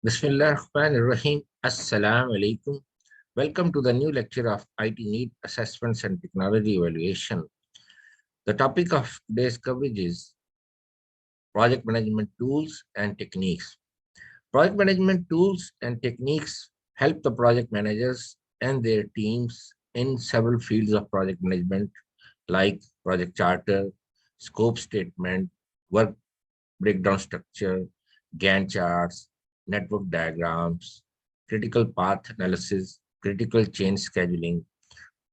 Bismillahirrahmanirrahim. Assalamu alaikum. Welcome to the new lecture of IT Need Assessments and Technology Evaluation. The topic of today's coverage is project management tools and techniques. Project management tools and techniques help the project managers and their teams in several fields of project management like project charter, scope statement, work breakdown structure, Gantt charts, network diagrams, critical path analysis, critical change scheduling,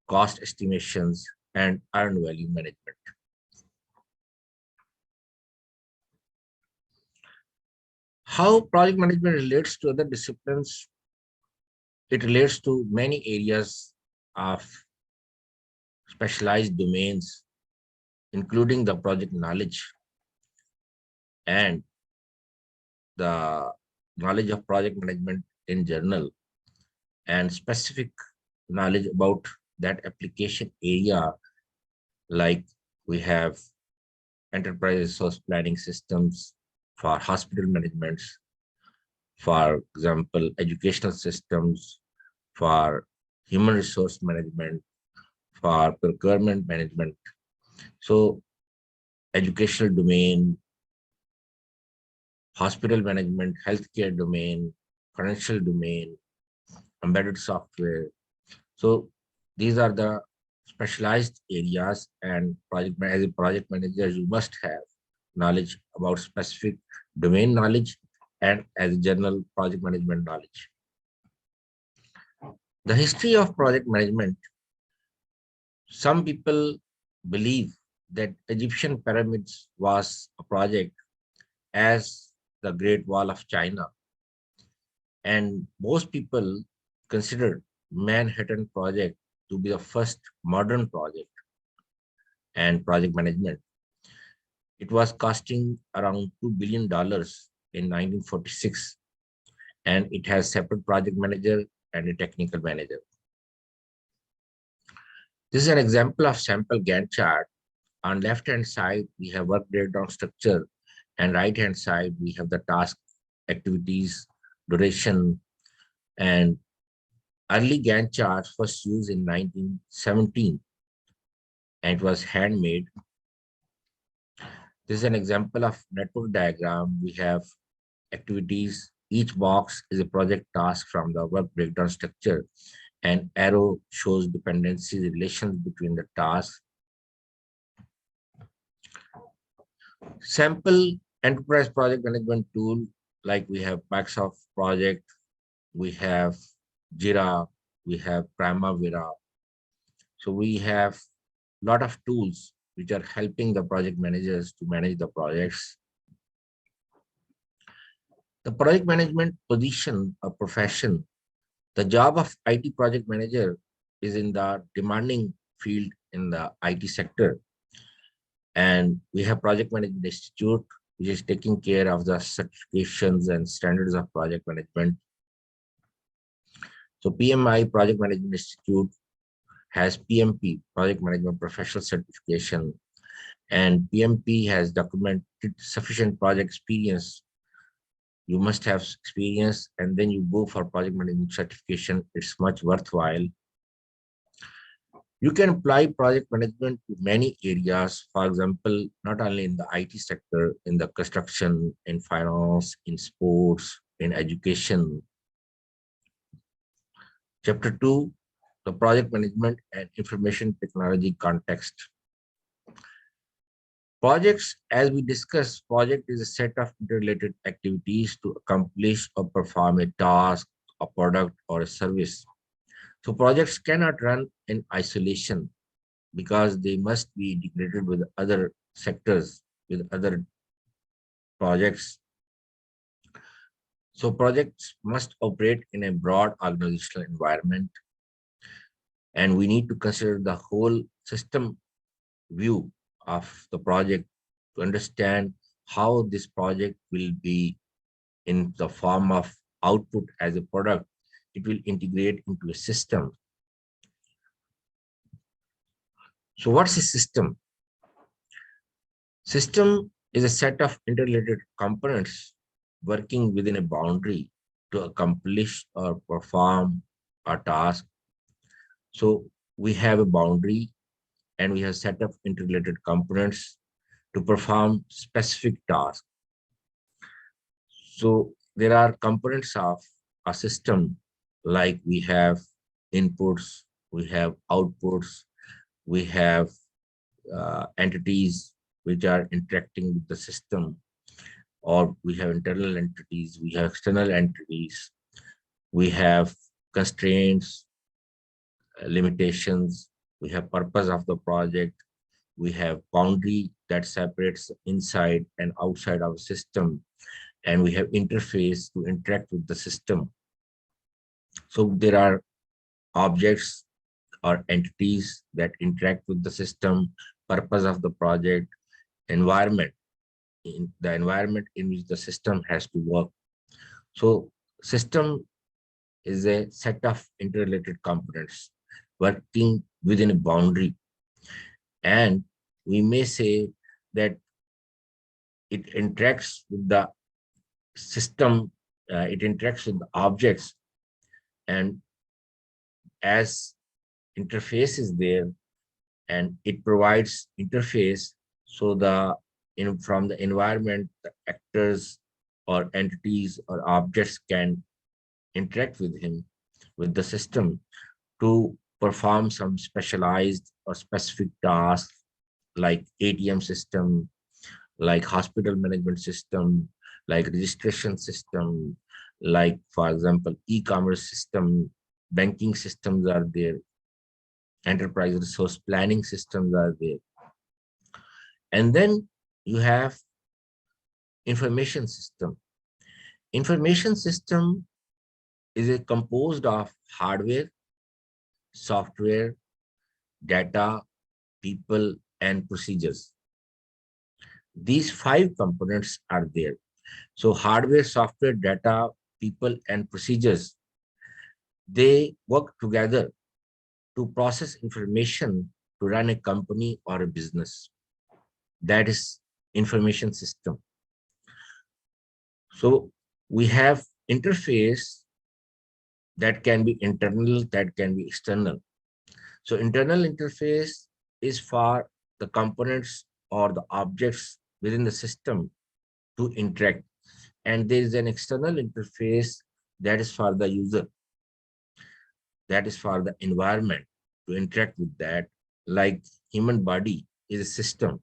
cost estimations, and earned value management. How project management relates to other disciplines? It relates to many areas of specialized domains, including the project knowledge and the knowledge of project management in general, and specific knowledge about that application area, like we have enterprise resource planning systems for hospital management, for example, educational systems, for human resource management, for procurement management. So educational domain, hospital management, healthcare domain, financial domain, embedded software. So these are the specialized areas, and as a project manager, you must have knowledge about specific domain knowledge and as a general project management knowledge. The history of project management. Some people believe that Egyptian pyramids was a project as the Great Wall of China, and most people consider Manhattan Project to be the first modern project and project management. It was costing around $2 billion in 1946, and it has separate project manager and a technical manager. This is an example of sample Gantt chart. On left-hand side, we have work breakdown structure, and right-hand side, we have the task, activities, duration, and early Gantt charts first used in 1917, and it was handmade. This is an example of network diagram. We have activities. Each box is a project task from the work breakdown structure, and arrow shows dependencies, relations between the tasks. Sample enterprise project management tool, like we have Microsoft Project, we have Jira, we have Primavera. So we have a lot of tools which are helping the project managers to manage the projects. The project management position or profession, the job of IT project manager is in the demanding field in the IT sector. And we have Project Management Institute, which is taking care of the certifications and standards of project management. So PMI, Project Management Institute, has PMP, Project Management Professional Certification, and PMP has documented sufficient project experience. You must have experience, and then you go for project management certification. It's much worthwhile. You can apply project management to many areas. For example, not only in the IT sector, in the construction, in finance, in sports, in education. Chapter 2, the project management and information technology context. Projects, as we discussed, project is a set of interrelated activities to accomplish or perform a task, a product, or a service. So projects cannot run in isolation because they must be integrated with other sectors, with other projects. So projects must operate in a broad organizational environment, and we need to consider the whole system view of the project to understand how this project will be in the form of output as a product. It will integrate into a system. So what's a system? System is a set of interrelated components working within a boundary. to accomplish or perform a task. So we have a boundary and we have set up interrelated components to perform specific tasks. So there are components of a system, like we have inputs, we have outputs, we have entities which are interacting with the system, or we have internal entities, we have external entities, we have constraints, limitations, we have purpose of the project, we have boundary that separates inside and outside our system, and we have interface to interact with the system. So there are objects or entities that interact with the system, purpose of the project, environment, in the environment in which the system has to work. So system is a set of interrelated components working within a boundary. And we may say that it interacts with the system, it interacts with the objects, and as interface is there, and it provides interface, so from the environment, the actors or entities or objects can interact with him, with the system, to perform some specialized or specific tasks, like ATM system, like hospital management system, like registration system, like, for example, e-commerce system, banking systems are there, enterprise resource planning systems are there. And then you have information system. Information system is a composed of hardware, software, data, people, and procedures. These five components are there. So hardware, software, data, people, and procedures, they work together to process information to run a company or a business. That is information system. So we have interface that can be internal, that can be external. So internal interface is for the components or the objects within the system to interact. And there is an external interface that is for the user, that is for the environment to interact with that. Like human body is a system,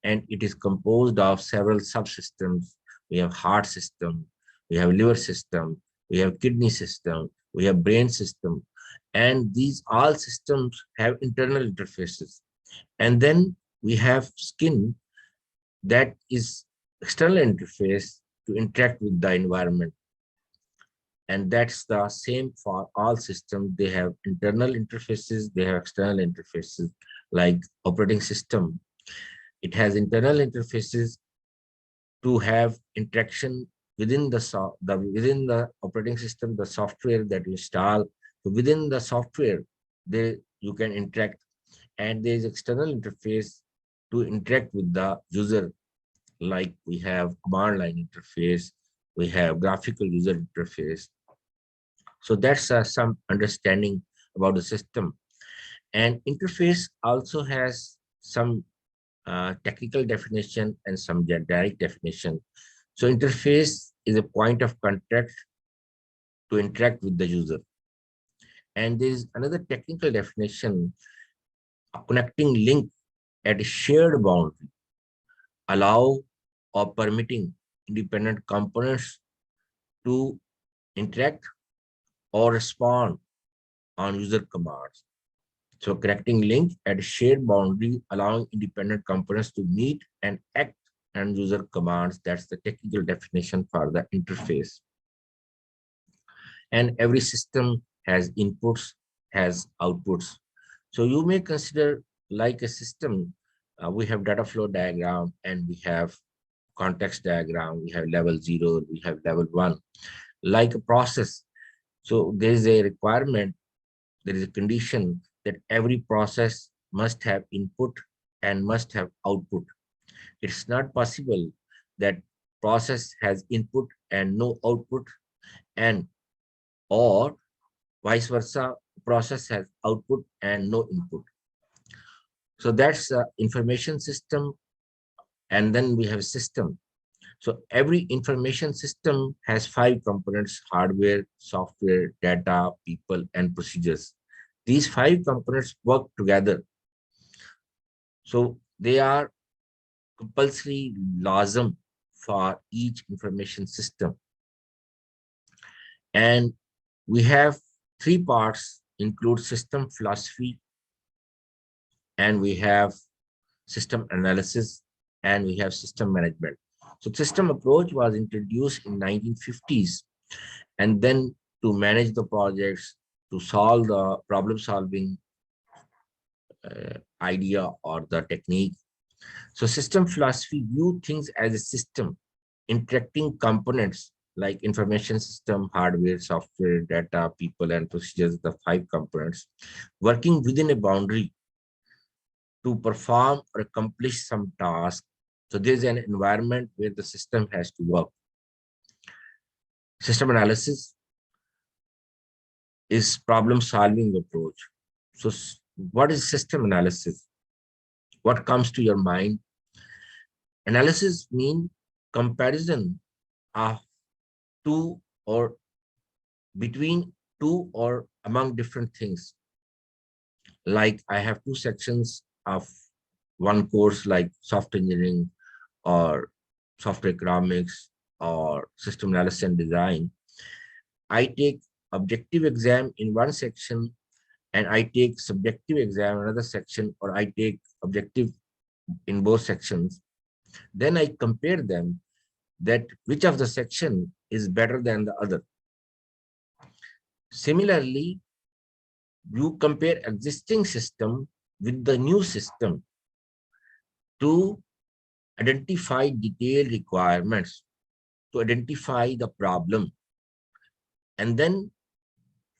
and it is composed of several subsystems. We have heart system, we have liver system, we have kidney system, we have brain system, and these all systems have internal interfaces. And then we have skin, that is external interface to interact with the environment. And that's the same for all systems. They have internal interfaces, they have external interfaces. Like operating system, it has internal interfaces to have interaction within within the operating system, the software that you install. So within the software, there you can interact, and there is external interface to interact with the user. Like we have command line interface, we have graphical user interface. So that's some understanding about the system. And interface also has some technical definition and some generic definition. So interface is a point of contact to interact with the user. And there is another technical definition, a connecting link at a shared boundary, allow or permitting independent components to interact or respond on user commands. So connecting link at a shared boundary, allowing independent components to meet and act on user commands. That's the technical definition for the interface. And every system has inputs, has outputs. So you may consider like a system, we have data flow diagram, and we have context diagram, we have level 0, we have level 1, like a process. So there is a requirement, there is a condition that every process must have input and must have output. It's not possible that process has input and no output, and or vice versa, process has output and no input. So that's information system, and then we have system. So every information system has five components: hardware, software, data, people, and procedures. These five components work together. So they are compulsory lazim for each information system. And we have three parts: include system philosophy, and we have system analysis, and we have system management. So system approach was introduced in 1950s, and then to manage the projects, to solve the problem solving idea or the technique. So system philosophy view things as a system, interacting components like information system, hardware, software, data, people, and procedures, the five components, working within a boundary to perform or accomplish some task. So there's an environment where the system has to work. System analysis is problem solving approach. So what is system analysis? What comes to your mind? Analysis means comparison of two or between two or among different things. Like I have two sections of one course like software engineering or software economics or system analysis and design. I take objective exam in one section and I take subjective exam in another section, or I take objective in both sections. Then I compare them, that which of the section is better than the other. Similarly, you compare existing system with the new system to identify detailed requirements, to identify the problem. And then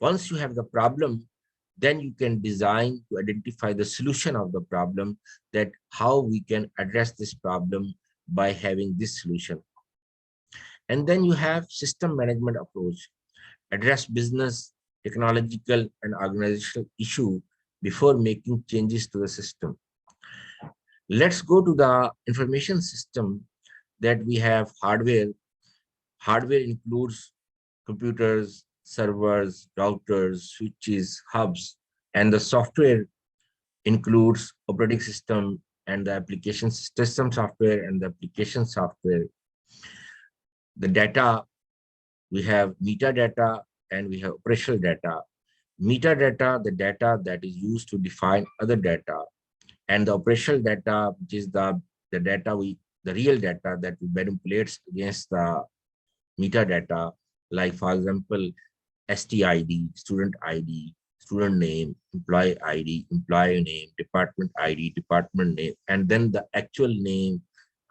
once you have the problem, then you can design to identify the solution of the problem, that how we can address this problem by having this solution. And then you have system management approach, address business, technological, and organizational issue before making changes to the system. Let's go to the information system. That we have hardware. Hardware includes computers, servers, routers, switches, hubs, and the software includes operating system and the application system software and the application software. The data, we have metadata and we have operational data. Metadata, the data that is used to define other data, and the operational data, which is the data the real data that we manipulate against the metadata, like for example, STID, student ID, student name, employee ID, employee name, department ID, department name, and then the actual name,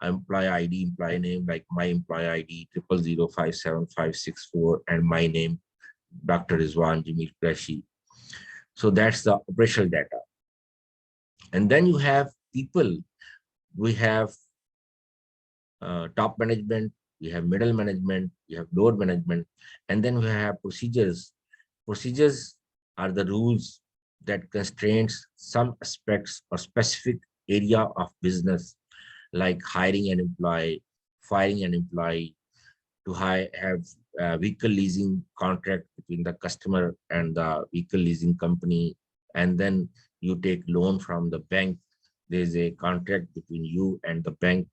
employee ID, employee name, like my employee ID 000575564, and my name, Dr. Rizwan Jamil Qureshi. So that's the operational data. And then you have people. We have top management, we have middle management, we have lower management, and then we have procedures. Procedures are the rules that constrains some aspects or specific area of business, like hiring an employee, firing an employee, to have vehicle leasing contract between the customer and the vehicle leasing company, and then you take loan from the bank. There's a contract between you and the bank,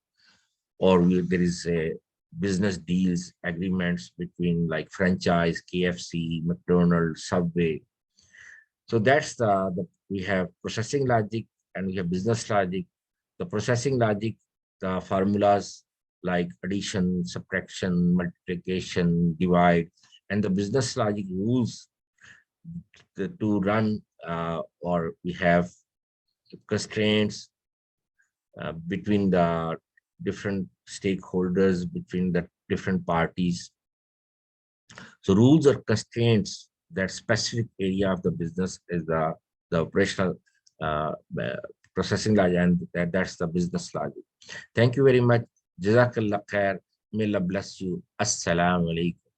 or there is a business deals agreements between like franchise, KFC, McDonald's, Subway. So that's we have processing logic and we have business logic. The processing logic, the formulas like addition, subtraction, multiplication, divide, and the business logic rules to run, or we have constraints between the different stakeholders, between the different parties. So rules or constraints, that specific area of the business is the operational processing logic, and that's the business logic. Thank you very much. Jazakallah khair. May Allah bless you. Assalamu alaikum.